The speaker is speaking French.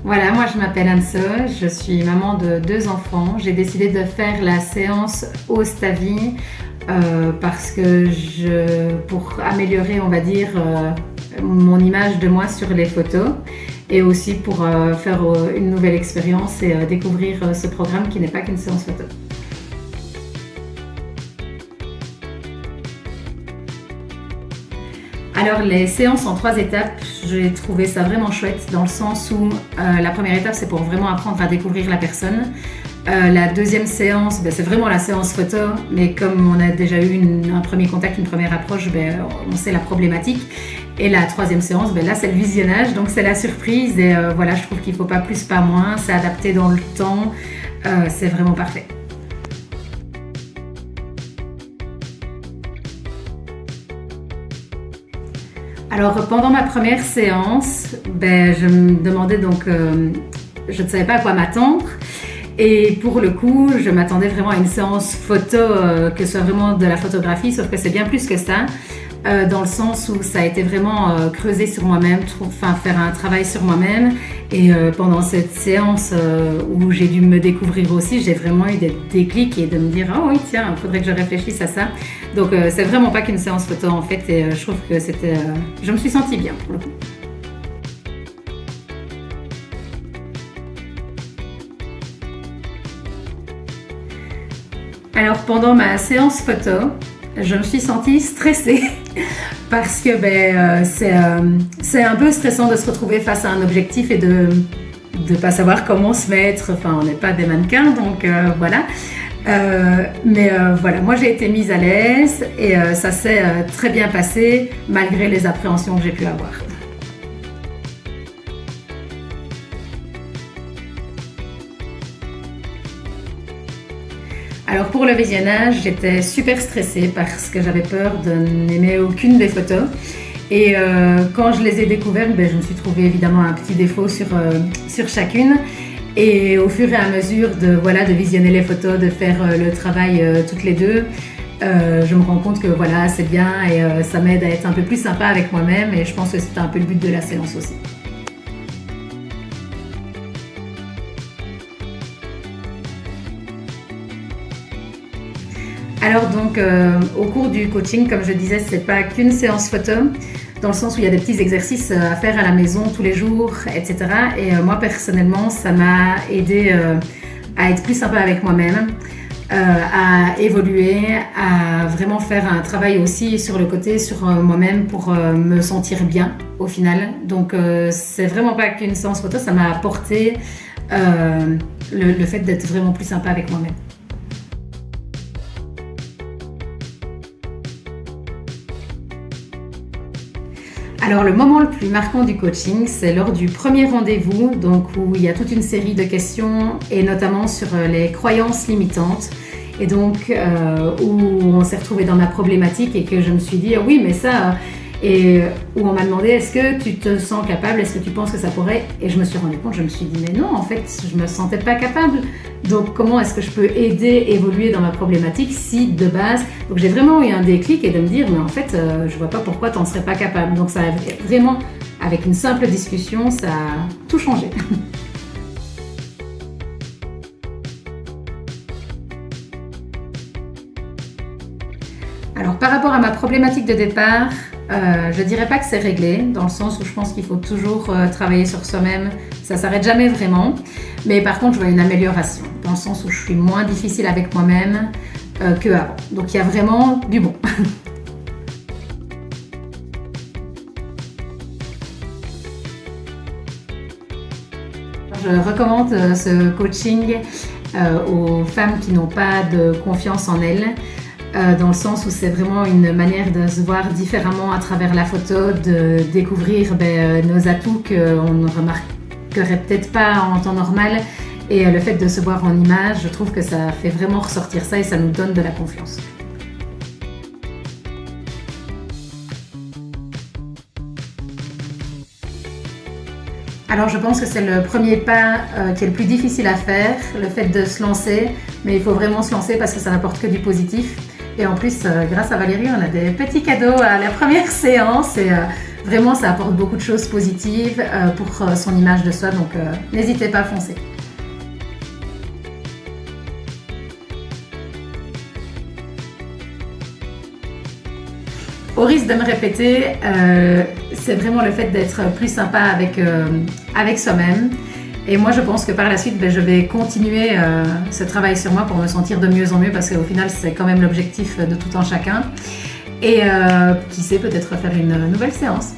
Voilà, moi je m'appelle Anse, je suis maman de 2 enfants. J'ai décidé de faire la séance Ostavi parce que pour améliorer, on va dire, mon image de moi sur les photos et aussi pour faire une nouvelle expérience et découvrir ce programme qui n'est pas qu'une séance photo. Alors les séances en 3 étapes, j'ai trouvé ça vraiment chouette dans le sens où la première étape c'est pour vraiment apprendre à découvrir la personne. La deuxième séance, c'est vraiment la séance photo, mais comme on a déjà eu un premier contact, une première approche, on sait la problématique. Et la troisième séance, là c'est le visionnage, donc c'est la surprise et voilà, je trouve qu'il ne faut pas plus, pas moins, c'est adapté dans le temps, c'est vraiment parfait. Alors pendant ma première séance, je me demandais donc, je ne savais pas à quoi m'attendre. Et pour le coup, je m'attendais vraiment à une séance photo, que ce soit vraiment de la photographie, sauf que c'est bien plus que ça, dans le sens où ça a été vraiment creuser sur moi-même, faire un travail sur moi-même. Et pendant cette séance où j'ai dû me découvrir aussi, j'ai vraiment eu des déclics et de me dire « Oh oui, tiens, il faudrait que je réfléchisse à ça ». Donc c'est vraiment pas qu'une séance photo en fait, et je trouve que je me suis sentie bien pour le coup. Alors pendant ma séance photo, je me suis sentie stressée parce que c'est un peu stressant de se retrouver face à un objectif et de ne pas savoir comment se mettre. Enfin, on n'est pas des mannequins, donc voilà. Voilà, moi j'ai été mise à l'aise et ça s'est très bien passé malgré les appréhensions que j'ai pu avoir. Alors pour le visionnage, j'étais super stressée parce que j'avais peur de n'aimer aucune des photos. Et quand je les ai découvertes, je me suis trouvé évidemment un petit défaut sur chacune. Et au fur et à mesure de visionner les photos, de faire le travail toutes les deux, je me rends compte que voilà, c'est bien et ça m'aide à être un peu plus sympa avec moi-même. Et je pense que c'était un peu le but de la séance aussi. Alors donc au cours du coaching, comme je disais, c'est pas qu'une séance photo, dans le sens où il y a des petits exercices à faire à la maison tous les jours, etc. Et moi personnellement, ça m'a aidé à être plus sympa avec moi-même, à évoluer, à vraiment faire un travail aussi sur le côté, sur moi-même pour me sentir bien au final. Donc c'est vraiment pas qu'une séance photo, ça m'a apporté le fait d'être vraiment plus sympa avec moi-même. Alors le moment le plus marquant du coaching, c'est lors du premier rendez-vous, donc où il y a toute une série de questions et notamment sur les croyances limitantes. Et donc où on s'est retrouvé dans ma problématique et que je me suis dit oui mais ça, et où on m'a demandé est-ce que tu te sens capable, est-ce que tu penses que ça pourrait, et je me suis rendu compte, je me suis dit mais non en fait je me sentais pas capable, donc comment est-ce que je peux aider, évoluer dans ma problématique si de base, donc j'ai vraiment eu un déclic et de me dire mais en fait je vois pas pourquoi t'en serais pas capable, donc ça a vraiment, avec une simple discussion, ça a tout changé. Alors par rapport à ma problématique de départ, je dirais pas que c'est réglé, dans le sens où je pense qu'il faut toujours travailler sur soi-même, ça s'arrête jamais vraiment, mais par contre je vois une amélioration, dans le sens où je suis moins difficile avec moi-même qu'avant, donc il y a vraiment du bon. Je recommande ce coaching aux femmes qui n'ont pas de confiance en elles, dans le sens où c'est vraiment une manière de se voir différemment à travers la photo, de découvrir nos atouts qu'on ne remarquerait peut-être pas en temps normal, et le fait de se voir en image, je trouve que ça fait vraiment ressortir ça et ça nous donne de la confiance. Alors je pense que c'est le premier pas qui est le plus difficile à faire, le fait de se lancer, mais il faut vraiment se lancer parce que ça n'apporte que du positif. Et en plus, grâce à Valérie, on a des petits cadeaux à la première séance et vraiment, ça apporte beaucoup de choses positives pour son image de soi. Donc, n'hésitez pas à foncer. Au risque de me répéter, c'est vraiment le fait d'être plus sympa avec soi-même. Et moi, je pense que par la suite, je vais continuer ce travail sur moi pour me sentir de mieux en mieux, parce qu'au final, c'est quand même l'objectif de tout un chacun. Et qui sait, peut-être faire une nouvelle séance.